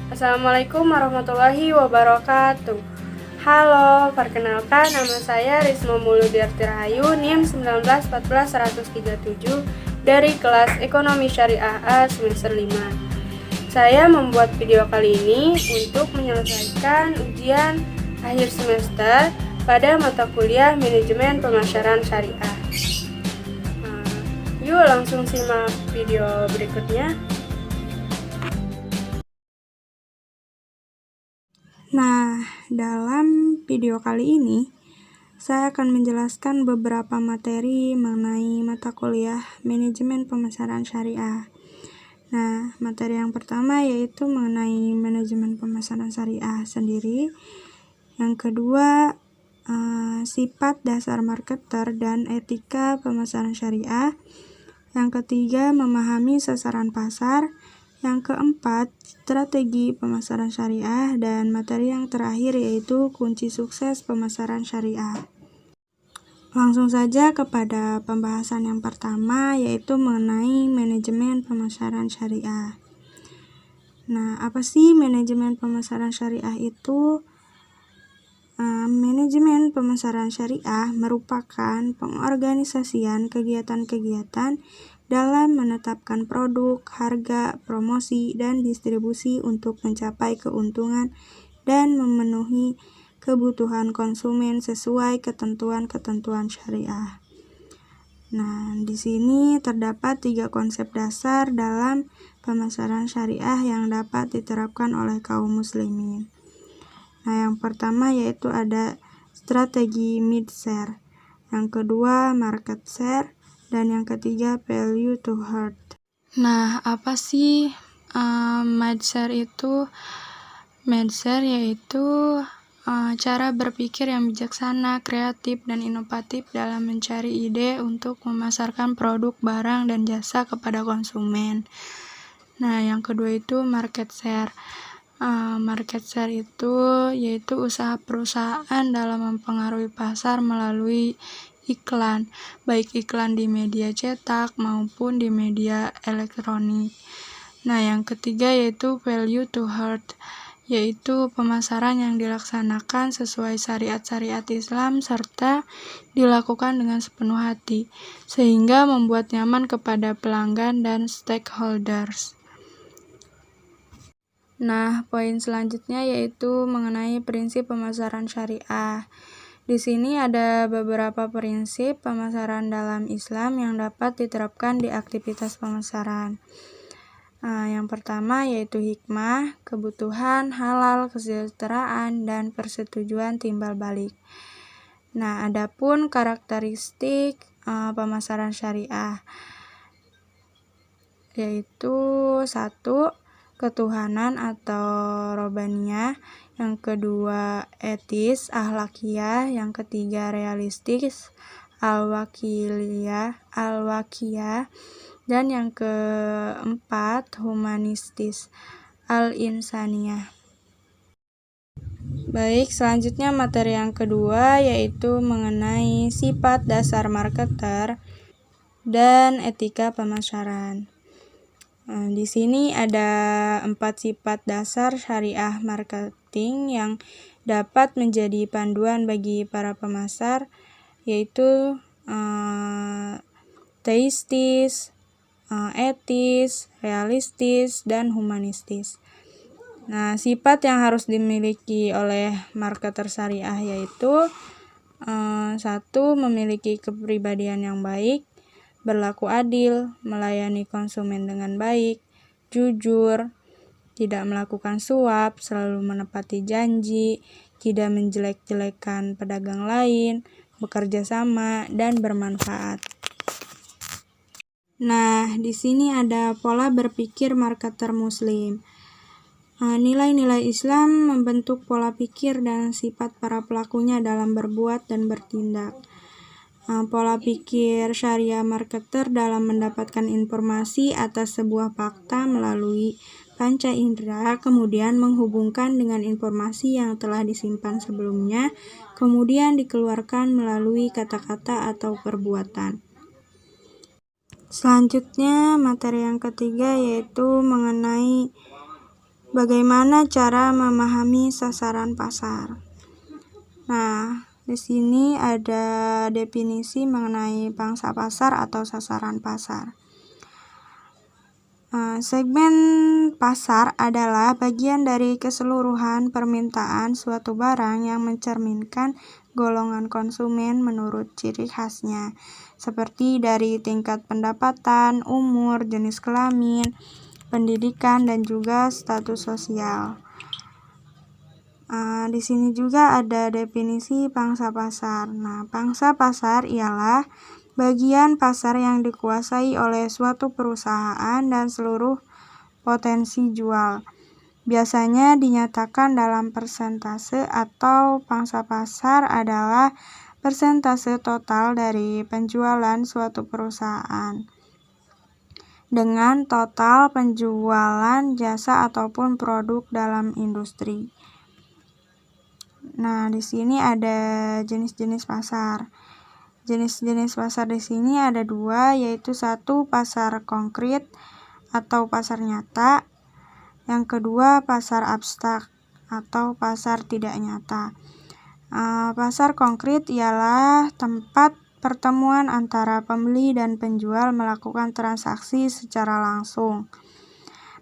Assalamualaikum warahmatullahi wabarakatuh. Halo, perkenalkan nama saya Risma Muludiarti Rahayu, NIM 1914137 dari kelas Ekonomi Syariah A semester 5. Saya membuat video kali ini untuk menyelesaikan ujian akhir semester pada mata kuliah Manajemen Pemasaran Syariah. Yuk langsung simak video berikutnya. Nah, dalam video kali ini, saya akan menjelaskan beberapa materi mengenai mata kuliah Manajemen Pemasaran Syariah. Nah, materi yang pertama yaitu mengenai Manajemen Pemasaran Syariah sendiri. Yang kedua, sifat dasar marketer dan etika pemasaran syariah. Yang ketiga, memahami sasaran pasar. Yang keempat, strategi pemasaran syariah, dan materi yang terakhir yaitu kunci sukses pemasaran syariah. Langsung saja kepada pembahasan yang pertama, yaitu mengenai manajemen pemasaran syariah. Nah, apa sih manajemen pemasaran syariah itu? Manajemen pemasaran syariah merupakan pengorganisasian kegiatan-kegiatan dalam menetapkan produk, harga, promosi, dan distribusi untuk mencapai keuntungan dan memenuhi kebutuhan konsumen sesuai ketentuan-ketentuan syariah. Nah, di sini terdapat 3 konsep dasar dalam pemasaran syariah yang dapat diterapkan oleh kaum muslimin. Nah, yang pertama yaitu ada strategi mid-share, yang kedua market share, dan yang ketiga value to heart. Nah, apa sih mid-share itu? Mid-share yaitu cara berpikir yang bijaksana, kreatif, dan inovatif dalam mencari ide untuk memasarkan produk, barang, dan jasa kepada konsumen. Nah, yang kedua itu market share. Market share itu yaitu usaha perusahaan dalam mempengaruhi pasar melalui iklan, baik iklan di media cetak maupun di media elektronik. Nah, yang ketiga yaitu value to heart, yaitu pemasaran yang dilaksanakan sesuai syariat-syariat Islam serta dilakukan dengan sepenuh hati, sehingga membuat nyaman kepada pelanggan dan stakeholders. Nah, poin selanjutnya yaitu mengenai prinsip pemasaran syariah. Di sini ada beberapa prinsip pemasaran dalam Islam yang dapat diterapkan di aktivitas pemasaran. Yang pertama yaitu hikmah, kebutuhan, halal, kesejahteraan, dan persetujuan timbal balik. Nah, adapun karakteristik pemasaran syariah yaitu 1. Ketuhanan atau robaniyah, yang kedua etis, akhlakiyah, yang ketiga realistis, al-wakiyah, dan yang keempat humanistis, al-insaniyah. Baik, selanjutnya materi yang kedua yaitu mengenai sifat dasar marketer dan etika pemasaran. Di sini ada 4 sifat dasar syariah marketing yang dapat menjadi panduan bagi para pemasar, yaitu teistis, etis, realistis, dan humanistis. Nah, sifat yang harus dimiliki oleh marketer syariah yaitu 1. Memiliki kepribadian yang baik, berlaku adil, melayani konsumen dengan baik, jujur, tidak melakukan suap, selalu menepati janji, tidak menjelek-jelekan pedagang lain, bekerja sama, dan bermanfaat. Nah, di sini ada pola berpikir marketer muslim. Nilai-nilai Islam membentuk pola pikir dan sifat para pelakunya dalam berbuat dan bertindak. Pola pikir syariah marketer dalam mendapatkan informasi atas sebuah fakta melalui panca indera, kemudian menghubungkan dengan informasi yang telah disimpan sebelumnya, kemudian dikeluarkan melalui kata-kata atau perbuatan. Selanjutnya, materi yang ketiga yaitu mengenai Bagaimana cara memahami sasaran pasar? Nah, di sini ada definisi mengenai pangsa pasar atau sasaran pasar. Segmen pasar adalah bagian dari keseluruhan permintaan suatu barang yang mencerminkan golongan konsumen menurut ciri khasnya, seperti dari tingkat pendapatan, umur, jenis kelamin, pendidikan, dan juga status sosial. Di sini juga ada definisi pangsa pasar. Nah, pangsa pasar ialah bagian pasar yang dikuasai oleh suatu perusahaan dan seluruh potensi jual. Biasanya dinyatakan dalam persentase atau pangsa pasar adalah persentase total dari penjualan suatu perusahaan dengan total penjualan jasa ataupun produk dalam industri. Nah, di sini ada jenis-jenis pasar. Jenis-jenis pasar di sini ada dua, yaitu satu pasar konkret atau pasar nyata, yang kedua pasar abstrak atau pasar tidak nyata. Pasar konkret ialah tempat pertemuan antara pembeli dan penjual melakukan transaksi secara langsung.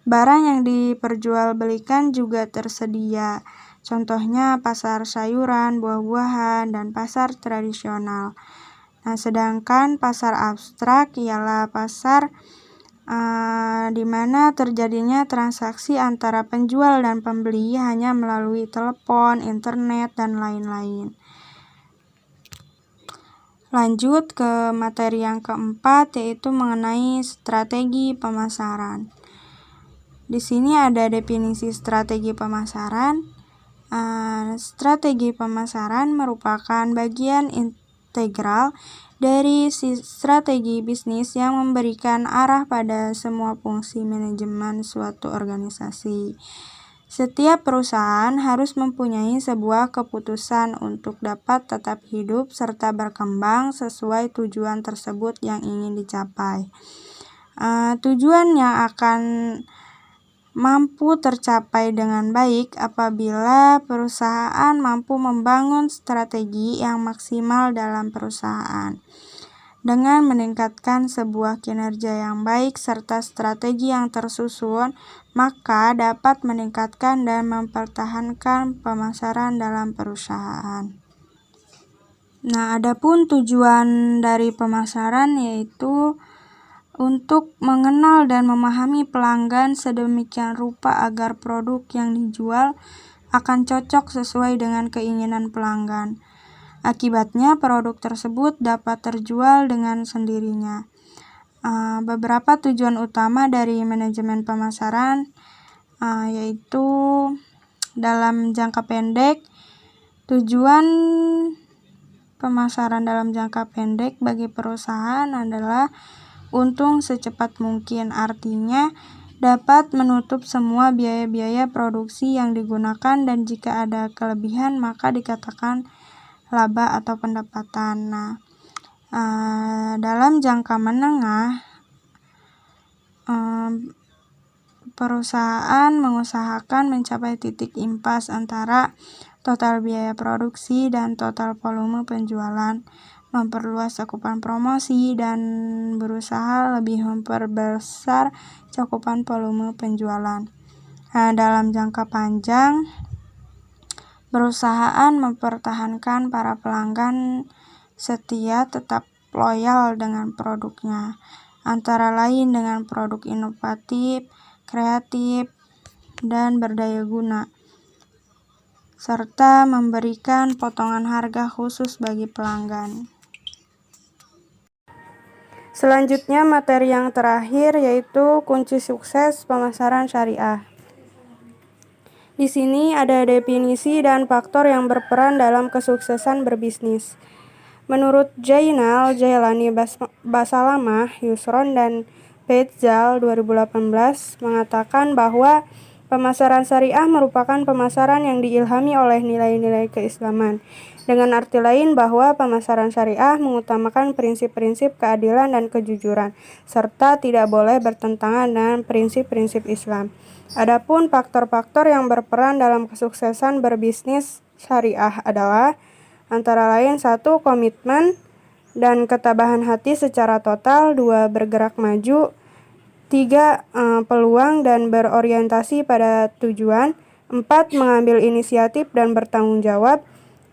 Barang yang diperjualbelikan juga tersedia. Contohnya pasar sayuran, buah-buahan, dan pasar tradisional. Nah, sedangkan pasar abstrak ialah pasar di mana terjadinya transaksi antara penjual dan pembeli hanya melalui telepon, internet, dan lain-lain. Lanjut ke materi yang keempat, yaitu mengenai strategi pemasaran. Di sini ada definisi strategi pemasaran. Strategi pemasaran merupakan bagian integral dari strategi bisnis yang memberikan arah pada semua fungsi manajemen suatu organisasi. Setiap perusahaan harus mempunyai sebuah keputusan untuk dapat tetap hidup serta berkembang sesuai tujuan tersebut yang ingin dicapai. Tujuan yang akan mampu tercapai dengan baik apabila perusahaan mampu membangun strategi yang maksimal dalam perusahaan. Dengan meningkatkan sebuah kinerja yang baik serta strategi yang tersusun, maka dapat meningkatkan dan mempertahankan pemasaran dalam perusahaan. Nah, adapun tujuan dari pemasaran yaitu untuk mengenal dan memahami pelanggan sedemikian rupa agar produk yang dijual akan cocok sesuai dengan keinginan pelanggan. Akibatnya, produk tersebut dapat terjual dengan sendirinya. Beberapa tujuan utama dari manajemen pemasaran yaitu dalam jangka pendek. Tujuan pemasaran dalam jangka pendek bagi perusahaan adalah untung secepat mungkin, artinya dapat menutup semua biaya-biaya produksi yang digunakan dan jika ada kelebihan maka dikatakan laba atau pendapatan. Nah, dalam jangka menengah, perusahaan mengusahakan mencapai titik impas antara total biaya produksi dan total volume penjualan, memperluas cakupan promosi, dan berusaha lebih memperbesar cakupan volume penjualan. Dalam jangka panjang, perusahaan mempertahankan para pelanggan setia tetap loyal dengan produknya, antara lain dengan produk inovatif, kreatif, dan berdaya guna, serta memberikan potongan harga khusus bagi pelanggan. Selanjutnya materi yang terakhir yaitu kunci sukses pemasaran syariah. Di sini ada definisi dan faktor yang berperan dalam kesuksesan berbisnis. Menurut Jainal, Jailani Basalamah, Yusron, dan Baitzal 2018 mengatakan bahwa Pemasaran syariah merupakan pemasaran yang diilhami oleh nilai-nilai keislaman. Dengan arti lain bahwa pemasaran syariah mengutamakan prinsip-prinsip keadilan dan kejujuran, serta tidak boleh bertentangan dengan prinsip-prinsip Islam. Adapun faktor-faktor yang berperan dalam kesuksesan berbisnis syariah adalah antara lain 1. Komitmen dan ketabahan hati secara total. 2. Bergerak maju. 3. Peluang dan berorientasi pada tujuan. 4. Mengambil inisiatif dan bertanggung jawab.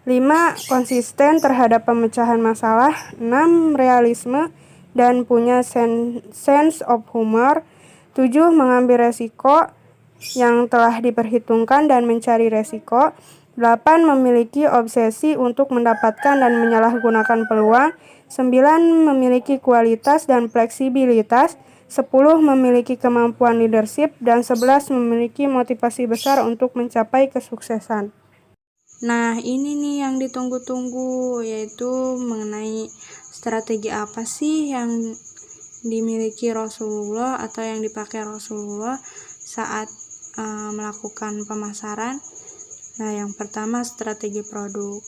5. Konsisten terhadap pemecahan masalah. 6. Realisme dan punya sense of humor. 7. Mengambil resiko yang telah diperhitungkan dan mencari resiko. 8. Memiliki obsesi untuk mendapatkan dan menyalahgunakan peluang. 9. Memiliki kualitas dan fleksibilitas. 10. Memiliki kemampuan leadership. Dan 11. Memiliki motivasi besar untuk mencapai kesuksesan. Nah, ini nih yang ditunggu-tunggu, yaitu mengenai strategi apa sih yang dimiliki Rasulullah atau yang dipakai Rasulullah saat melakukan pemasaran. Nah, yang pertama strategi produk.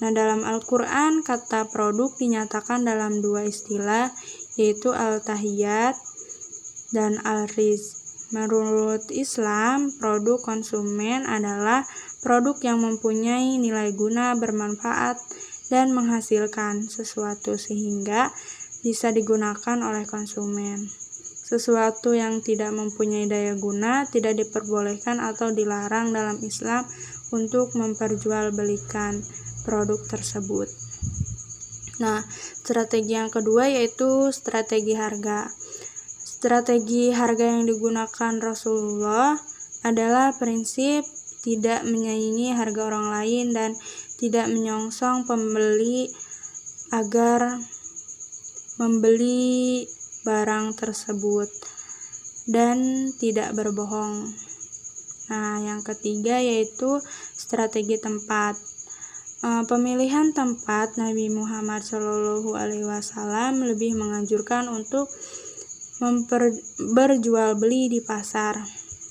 Nah, dalam Al-Quran kata produk dinyatakan dalam 2 istilah, yaitu al-tahiyat dan al-rizq. Menurut Islam, produk konsumen adalah produk yang mempunyai nilai guna, bermanfaat, dan menghasilkan sesuatu sehingga bisa digunakan oleh konsumen. Sesuatu yang tidak mempunyai daya guna tidak diperbolehkan atau dilarang dalam Islam untuk memperjualbelikan produk tersebut. Nah, strategi yang kedua yaitu strategi harga. Strategi harga yang digunakan Rasulullah adalah prinsip tidak menyaingi harga orang lain dan tidak menyongsong pembeli agar membeli barang tersebut dan tidak berbohong. Nah, yang ketiga yaitu strategi tempat. Pemilihan tempat Nabi Muhammad SAW lebih menganjurkan untuk berjual beli di pasar.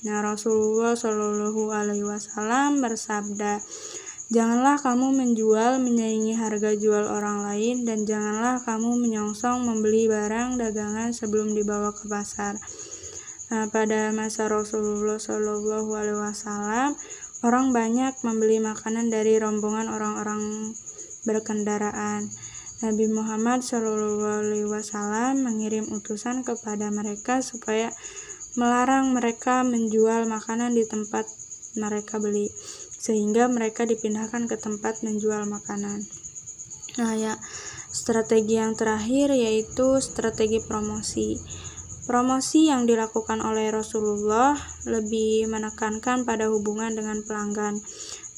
Nah, Rasulullah SAW bersabda, "Janganlah kamu menjual menyaingi harga jual orang lain dan janganlah kamu menyongsong membeli barang dagangan sebelum dibawa ke pasar." Nah, pada masa Rasulullah SAW, orang banyak membeli makanan dari rombongan orang-orang berkendaraan. Nabi Muhammad SAW mengirim utusan kepada mereka supaya melarang mereka menjual makanan di tempat mereka beli, sehingga mereka dipindahkan ke tempat menjual makanan. Nah, ya, strategi yang terakhir yaitu strategi promosi. Promosi yang dilakukan oleh Rasulullah lebih menekankan pada hubungan dengan pelanggan,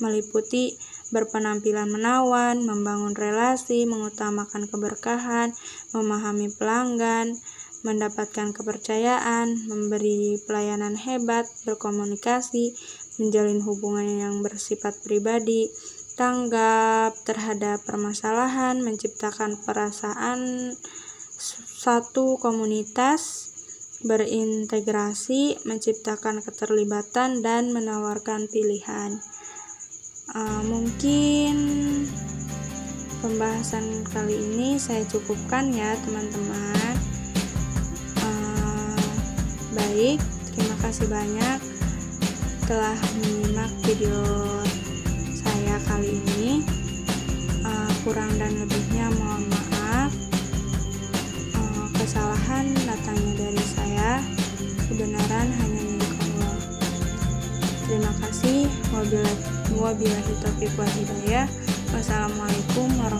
meliputi berpenampilan menawan, membangun relasi, mengutamakan keberkahan, memahami pelanggan, mendapatkan kepercayaan, memberi pelayanan hebat, berkomunikasi, menjalin hubungan yang bersifat pribadi, tanggap terhadap permasalahan, menciptakan perasaan satu komunitas, berintegrasi, menciptakan keterlibatan, dan menawarkan pilihan. Mungkin pembahasan kali ini saya cukupkan ya teman-teman. Baik, terima kasih banyak telah menyimak video saya kali ini. Kurang dan lebihnya mohon maaf. Kesalahan datangnya dari saya, kebenaran hanya milik Allah. Terima kasih. Wabillahi taufiq wal hidayah. Wassalamualaikum warahmatullahi wabarakatuh.